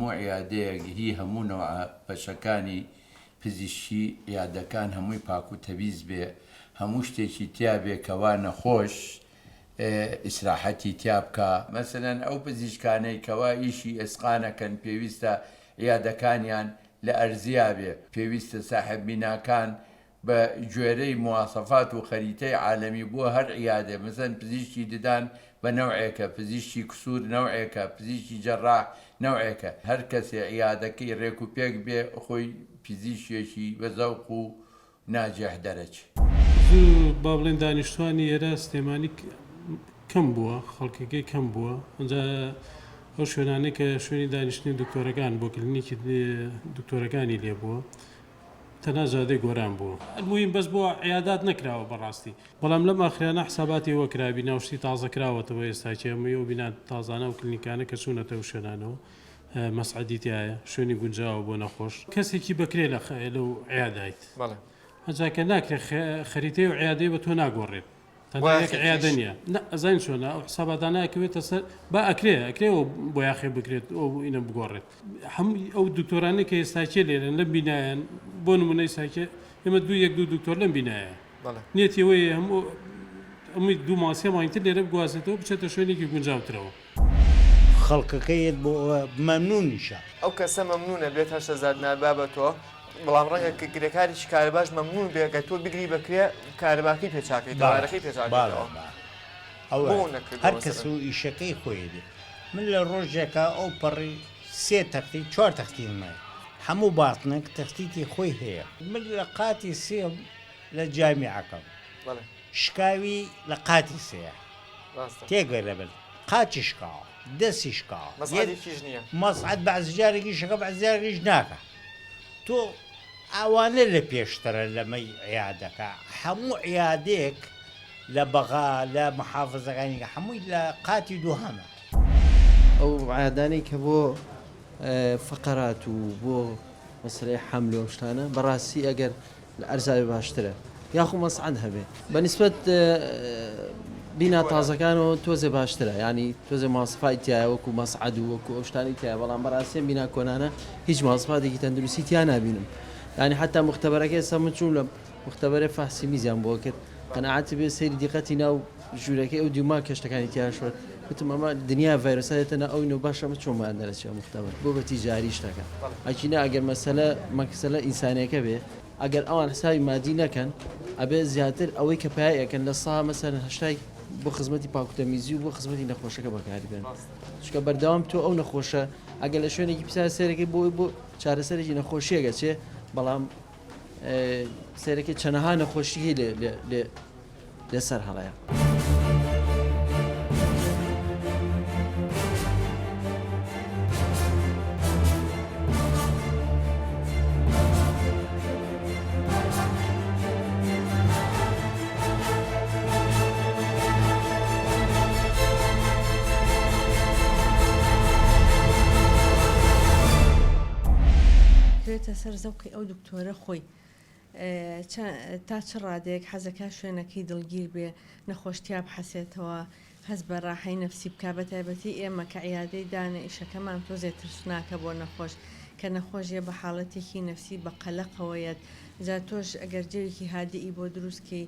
هەموو عیادەیەک هی هەموونەوە بەشەکانی پزیشکی عیادەکان هەمووی پاک و تەمیز بێ، هەموو شتێکی تیا بێ کەوا نەخۆش ئیسراحەتی تیا بکە. مەسەلەن ئەو پزیشکانەی کەوا ئیشی ئێسقانەکەن پێویستە عیادەکانیان لە ئەرزیا بێ، پێویستە ساحب بیناکان بە گوێرەی مواسەفات و خەریتەی عالەمی بووە هەر عیادێ، مەسەن پزیشکی ددان بە نەوعێکە، پزیشکی کسوور نەوعێکە، پزیشکی جەڕاح نەوعێکە، هەر کەسێ عیادەکەی ڕێک و پێک بێ خۆی پزیشکێکی بە زەوق و ناجێح دەرەچ. زوو با بڵێن دانیشتوانی ئێرە سلێمانی کەم بووە، خەڵکەکەی کەم بووە. ئەنجا ئەو شوێنانەی کە شوێنی دانیشتنی دکتۆرەکان بۆ کلینیکی دکتۆرەکانی لێ بووە تەنها زادەی گۆران بووە. المهم بەس بۆ عیادات نەکراوە بەڕاستی، بەڵام لەم ئاخرانە حساباتی وەکرابی ناوشتی تازە کراوەتەوە ئێستاکە ئەمەی و بینات تازانە و کلینیکانە کە چوونەتە و شوێنانەوە مەسعەدیتیایە شوێنی گونجاوە بۆ نەخۆش کەسێکی بکرێ لەو عیادایت ئەجاکە ناکرێت خەریتەی و عیادەی بە تۆ ناگۆڕێت تەنایەک عیادە نییە ئەزین چۆنە ئەو حساباتانەکەوێتە سەر با ئەکرێەوە بۆ یاخێ بکرێت ئەو ئینە بگۆڕێت. هەموو ئەو دکتۆرانی کە ئێستاکێ لێرن لەم بینایەن بۆ نمونەی ساکێ ئێمە دوو دکتۆر لەم بینایە نیەتەوەی هەمووی دوو ماسیە ماینتر لێرە بگوازێتەوە بچێتە شوێنێکی گونجاوترەوە. خەڵکەکەیت بۆ مەمنونیشە ئەو کەسە مەمنونە بێت هەشە زاد نابابەتەوە، بەڵام ڕەنگە کرێکاریی کارە باش مەمنون بێگە تۆ بگری بکرێ کارەباکەی پێچاکەی داوارەکەی پێچاکەوە هەر کەس و ئیشەکەی خۆی دێ. من لە ڕۆژێکە ئەو پەڕی 3 تەختی 4 تەختی مای هەموو باتنێک تەختیتی خۆی هەیە. من لە قاتی سێم لە جامیعەکەم شکاوی لە قاتی سەیە تێگەرە بن قاچی شکاوە دەستی شکاوە مەسعەد بەعزی جارێکی شەکە بەعزی جارێکیش ناکە. تۆ ئەوانە لە پێشترە لەمەی عیادەکە هەموو عیادێک لە بەغا لە محافزەکانی هەمووی لە قاتی دووهەمە. ئەو عیادانەی کە بۆ فقرات و بۆ مەسەلەی حەمل و شتانە بەڕاستی ئەگەر لە ئەرزاوی باشترە یاخو مەسعەد هەبێت بەنسبەت بینا تازەکانەوە تۆزێ باشترە، ینی تۆزێ ماسفای تایە وەکو مەسعەد و وەکو ئەو شتانی تایە، بەڵام بەڕاستیان بینا کۆنانە هیچ ماسفاتێکی تەندروستی تیا نابینم. ینی حتا مختبەرەکە ئێستا من چوون لە مختبەرە فەحسی میزیان بۆ کرد قەنەعەتی بێ سەیری دیقەتی ناو ژوورەکەی ئەو دیوما کەشتەکانی تیاشوە وتم ئەمە دنیا ڤایرۆسایەتەنە ئەوین و باشە من چۆمان دەرەچێ مختبەر بۆ بە تیجاری شتەکە ئەچینە ئەگەر مەسەلە ئینسانیەکە بێ ئەگەر ئەوان حسابی مادی نەکەن ئەبێ زیاتر ئەوەی کە پایەکەن لە سا مەسەرەن هەشتای بۆ خزمەتی پاکوتەمیزی و بۆ خزمەتی نەخۆشەکە بەکاری بێن. چکە بەردەوام تۆ ئەو نەخۆشە ئەگەر لە شوێنێکی پسا سێرەکەی بۆ چارەسەرێکی نەخۆشیەگە چێ بەڵام سێرەکەی چەنەها نەخۆشی لەسەر هەڵەیە. سەر زەوقی ئەو دکتۆرە خۆی تا چ ڕادێک حەزەکە شوێنەکەی دڵگیر بێ نەخۆشتیا بحەسێتەوە هەست بە ڕاحەی نەفسی بکە بە تایبەتی ئێمە کە عیادەی دانە ئیشەکەمان تۆزێ ترسناکە بۆ نەخۆش کە نەخۆشیە بە حاڵەتێکی نەفسی بە قەلەقەوەیەت جا تۆش ئەگەر جێوێکی هادیئی بۆ دروستکەی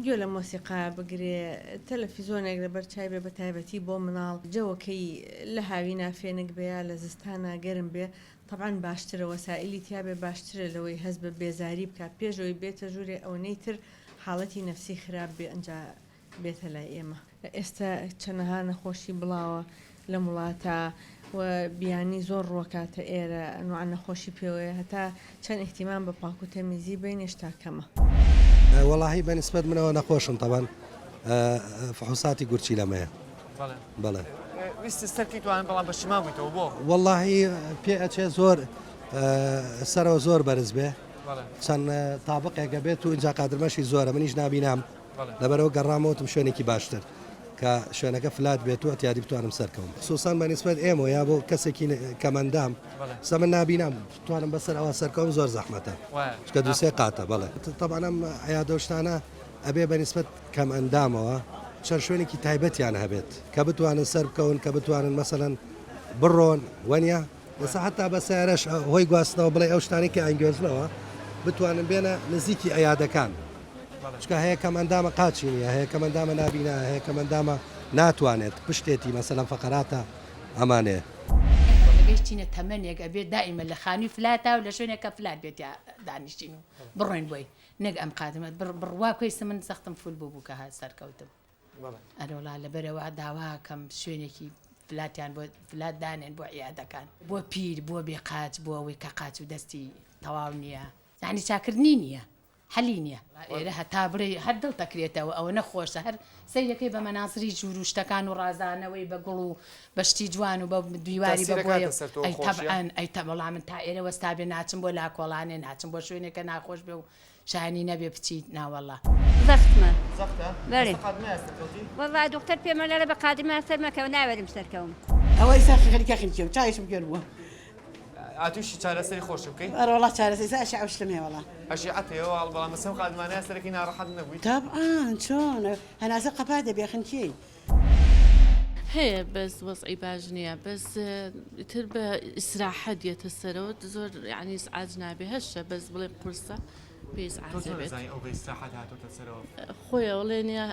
گوێ لە مۆسیقا بگرێ تەلەڤیزۆنێک لەبەر چای بێ بە تایبەتی بۆ مناڵ جەوەکەی لە هاوی نافێنک بێ لە زستانە گەرم بێ طبعاً باشترە وەسائلی تیا بێ باشترە لەوەی هەست بە بێزاری بکە پێشەوەی بێتە ژوورێ ئەوەی تر حاڵەتی نەفسی خراپ بێ ئەنجا بێتە لای ئێمە. ئێستا چەنەها نەخۆشی بڵاوە لە وڵاتە و بیانی زۆر ڕۆکاتە ئێرە نوع نەخۆشی پێوەیە هەتا چەند احتیمام بە پاکوتەمیزی بین هێشتا کەمە. وەڵاهی بەنسبەت منەوە نەخۆشم تەبەن فحوساتی گورچی لەمەیە بەڵێ ویستی سەرکی توانن بەڵام بەشیما بوویتەوە بۆ وەڵاهی پێ ئەچێ زۆر سەرەوە زۆر بەرز بێ چەند تابقێکە بێت و اینجا قادرمەشی زۆرە منیش نبینام لەبەرەوە گەڕامەوتم شوێنێکی باشتر کە شوێنەکە فلات بێت و ئەتیادی بتوانم سەرکەوم سوسان بەنسبەت ئێمە یا بۆ کەسێکی کەمەندام سە من نبینام توانم بەسەر ئەوە سەرکەوم زۆر زەحمەتە چکە دووسێ قاتە بەڵێ تەبانم عیادۆشتانە ئەبێ بەنسبەت کەم ئەندامەوە چەند شوێنێکی تایبەتیان هەبێت کە بتوانن سەر بکەون کە بتوانن مەسەلەن بڕۆن وەنیە ئێستا هەتا بە سیارەش هۆی گواستنەوە بڵێ ئەو شتانی کە ئەنگێزنەوە بتوانن بێنە نزیکی ئەیادەکان چکە هەیە کەمەندامە قاچی نیە هەیە کەمەندامە نابینا هەیە کەمەندامە ناتوانێت پشتێتی مەسەلەن فەقەراتە ئەمانەیە بێشتینە تەمەنێک ئەبێت دائیمە لە خانووی فلاتە و لە شوێنێکە فلات بێت دانیشتین و بڕۆین بۆی نەک ئەم قادمەت بڕوا کوێسە من سەختم فول بوو کە هات سەرکەوتم ئەرەوڵا لەبەرەوە داواکەم شوێنێکی فلاتیان بۆ فلات دانێن بۆ عیادەکان بۆ پیر بۆ بێقاچ بۆ ئەوەی کە قاچ و دەستی تەواو نییە زانی چاکردنی نییە حەلی نییە ئێرە هەتا بڕێ هەر دڵ تەکرێتەوە ئەوە نەخۆشە هەر سەیەکەی بە مەناسری جوور و شتەکان و ڕازانەوەی بە گوڵ و بەشتی جوان و بە دیواری بەبووە ئەی تەبعەن ئەی تەبڵا من تا ئێرە وەستا بێ ناچم بۆ لاکۆڵانێ ناچم بۆ شوێنێکە ناخۆش بێ و شانی نەبێ بچیت ناوەڵا زەختمە وەڵا دکتەر پێمە لەرە بە قادمە سەرمەکەەوە ناوێرم سەرکەوم ئەوەی ساخی خەریکە خینکە و چایشم گەر بووە ئاتوشی چارەسەری خۆش بکەیت ئەرەوەڵا چارەسەی ساشی ئەوشتمێ وەڵا ئەشی عەتەوە بەڵام مەسەم قادمانەیە سەرەکی ناڕەحەت نەبوویت تەبعان چۆن هەناسە قەپا دەبێ خنکێی هەیە بەس وەزعی باش نییە بەس تر بە ئیسراحەت دێتە سەرەوە زۆر یعنی سعات نابێ هەشە بەس بڵێ قورسە خۆی ئەوڵێنە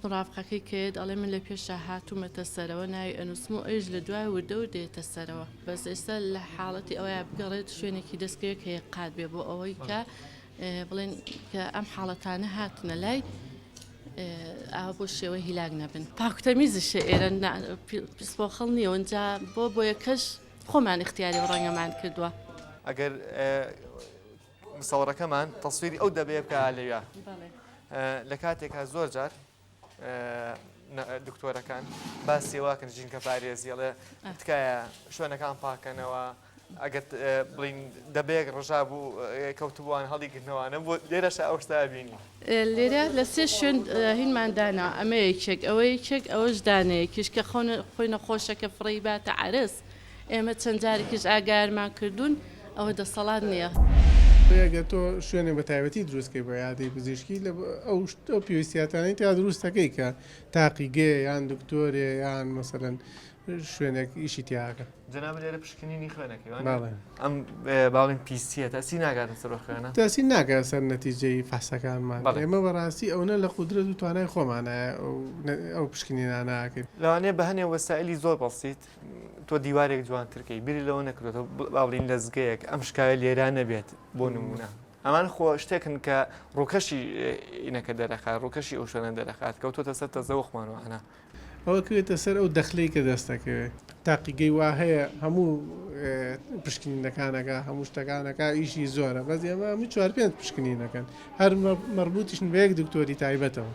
بڕافقەکەی کرد ئەڵێ من لە پێشە هاتوومەتە سەرەوە ناوی ئەنووسم و ئەوش لە دوای وردە و دێتە سەرەوە بەس ئێستا لە حاڵەتی ئەوەیە بگەڕێت شوێنێکی دەستکەوێت کە قات بێ بۆ ئەوەی کە بڵێن کە ئەم حاڵەتانە هاتنە لای ئاوا بۆ شێوە هیلاک نەبن پاکتەمیزشە ئێرە پیسپۆخەڵ نییە ئەوەنجا بۆ یەکەش خۆمان اختیاری ڕەنگەمان کردووە ئەگەر مسەوەڕەکەمان تەسویری ئەو دەبێ بکە لەوێ لە کاتێکە زۆر جار دکتۆرەکان باسی واکەن ژینکە پارێزیڵێ تکایە شوێنەکان پاکەنەوە ئەگەر بڵین دەبێک ڕژا بوو کەوتبووان هەڵیگرنەوەوانە بۆ لێرەشە ئەو شتا بینی لێرە لە سێ شوێن هینماندانا ئەمە یەکێک ئەوە یەکێک ئەوەش دانەیەکیش کە خۆی نەخۆشەکە فڕی باتە عرس ئێمە چەند جارێکیش ئاگارمان کردوون ئەوە دەسەڵات نییە. ئەگە تۆ شوێنێ بە تایبەتی دروستکەی بە یادەی پزیشکی لە ئەو پێویستیاتانەی تا دروستەکەی کە تاقیگێ یان دکتۆرێ یان مەسەلەن شوێنێک ئیشی تیاکە جەناب لێرە پشکنینی خوێنەکەی ئەم باڵین پیسیە تاسی ناگاتە سەر خوێنە تاسی ناگات سەر نەتیجەی فەحسەکانمان ئێمە بەڕاستی ئەوە لە قودرەت و توانای خۆمانایە ئەو پشکنینە ناکەین لەوانەیە بە هەنێ وەسائلی زۆر بەسیت تۆ دیوارێک جوانترکەی بیری لەوە نەکرێتەوە باڵین لەزگەیەک ئەم شکایە لێران نەبێت بۆ نمونە ئەمان خۆ شتێکن کە ڕووکەشی ئینەکە دەرەخات ڕووکەشی ئەو شوێنە دەرەخات کەوتۆتە سەر تەزەوەخمانەوەهانە ئەوە کوێتە سەر ئەو دەخلەی کە دەستەکەوێت تاقیگەی وا هەیە هەموو پشکنینەکانەکە هەموو شتەکانەکە ئیشی زۆرە بەس ئێمە هەموو 4-5 پشکنینەکەن هەر مەربوطیشن بە یەک دکتۆری تایبەتەوە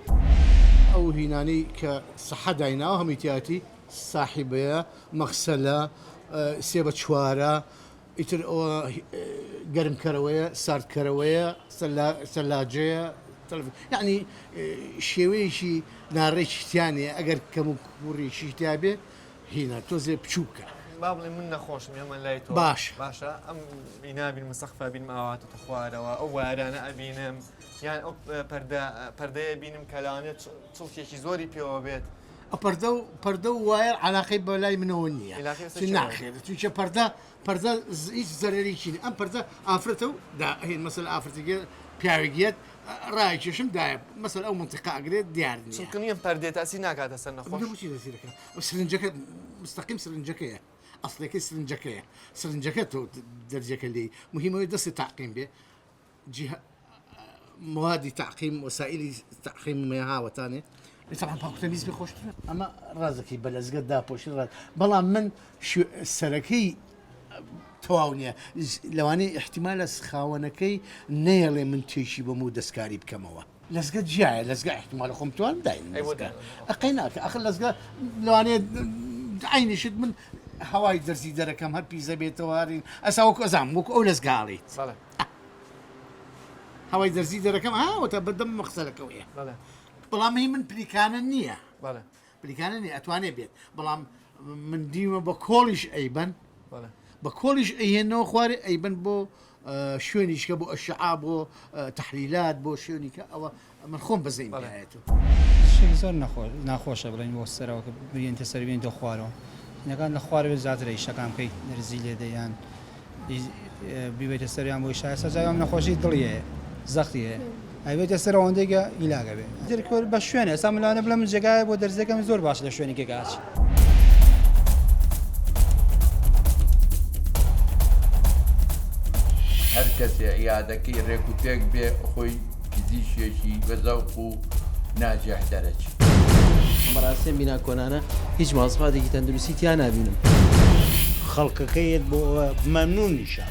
ئەو هینانەی کە سەحە دایناوە هەمیتیاتی ساحیبەیە مەخسەلە سێ بە چوارە ئیتر ئەوە گەرمکەرەوەیە ساردکەرەوەیە سەلاجەیە یعنی شێوەیەشی ناڕێکی شتیانێ ئەگەر کەم و کوڕێکی شتیا بێ هینە تۆزێ بچووکە با بڵێ من نەخۆشم ئێمە لای تۆ باشە ئەم بینابین مستەخفا بین ئاواتە خوارەوە ئەو وارانە ئەبینم یان ئەو پەردەیە بینم کەلانێت چڵکێکی زۆری پێوە بێت پەردە و وایر علاقەی بە لای منەوە نییە ناخێت چونکە پەردە هیچ زەرەریکی ئەم پەردە ئافرەتە و هین مەسەل ئافرەتێک پیاوێکیت ڕایکێشم دایە مەسەل ئەو منتیقا ئەگرێت دیار چونکەنیەم پەردێت تاسی ناکاتە سەر نەخۆشی دەزیرەکە سرنجەکە مستەقیم سرنجەکەیە ئەسڵەکەی سرنجەکە تۆ دەرجەکە لێی مهمەوەی دەستی تاقیم بێ موادی تعقیم وسائلی تعقیم هاوەتانێ طبعا پاکتەمیز بخۆشترە ئەمە ڕازەکەی بە لەزگە داپۆشی ڕات بەڵام من سەرەکەی تەواو نییە لەوانەیە احتیمالە خاوەنەکەی نەیەڵێ من توێشی بەم و دەستکاری بکەمەوە لەزگە جیایە لەزگە احتیمالە خۆم توان بداین ئەقەی ناکە ئەخر لەزگە لەوانەیە عینیشت من هەوای دەرزی دەرەکەم هەر پیزە بێتەوەڕین ئەسا وەکو ئەزام وەکو ئەو لەزگاڵیت هەوای دەرزی دەرەکەم هاوەتە بەدەم مەخسەرەکەوەیە بەڵام من پلیکانە نییە پلیکانە نیە ئەتوانێ بێت بەڵام من دیمە بە کۆڵیش ئەیبەن بە کۆلیش ئەهێنەوە خوارێ ئەیبن بۆ شوێنیشکە بۆ ئەشعا بۆ تەحلیلات بۆ شوێنیکە ئەوە من خۆم بەزەین بێت زۆر ناخۆشە بڵین بۆ سەرەوە کە برێنتە سەر بێنیتە خوارەوە نەکان لە خوارەوە زیاترە ئیشەکان بکەیت نەرزی لێدەیان بیبێتە سەریان بۆی شایە سەجاوام نەخۆشی دڵیەیە زەختیە ئەوێتە سەر ئەوەندەیگە ئیلاگە بێ دەرکۆر بە شوێنە ئێستا ملانە بڵم جێگایە بۆ دەرزەکەم زۆر باش لە شوێنێکی گاچ هەر کەسێ عیادەکەی ڕێک و پێک بێ خۆی پزیشێکی بەزەوق و ناجێح دەرەچی بەڕاستیان بینا کۆنانە هیچ مازفادێکی تەندروستی تیان نبینم خەڵکەکەیت بۆ مەمنون نیشە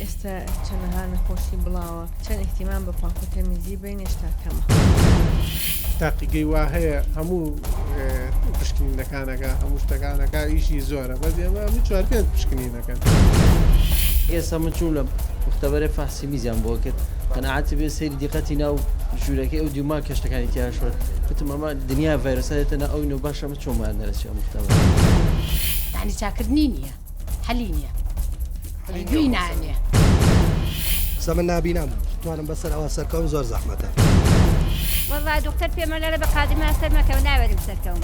ئێستا چەندەها نەخۆشی بڵاوە چەند احتیمان بە پاک و تەمیزی بین هێشتا کەمە تاقیگەی وا هەیە هەموو پشکنینەکانەکە هەموو شتەکانەکە ئیشی زۆرە بەس ئێمە هەموو چوار پێنج پشکنینەکەن ئێستا من چوون لە مختبەرە فەحسی میزیان بۆ کرد قەنەعەتی بێ سەیری دیقەتی ناو ژوورەکەی ئەو دیوما کەشتەکانی تیا شۆت وتم ئەمە دنیا ڤایرۆسەتە ئەوین و باشە ئەمە چۆمان دەرەچێ مختبەر یعنی چاکردنی نییە حەلی نییە دوی نانێ سە من نابینام توانم بەسەر ئەوە سەرکەوم زۆر زەحمەتە والله دکتۆر پێمە لەرە بە قادمە سەر مەکە و ناوەرم سەرکەوم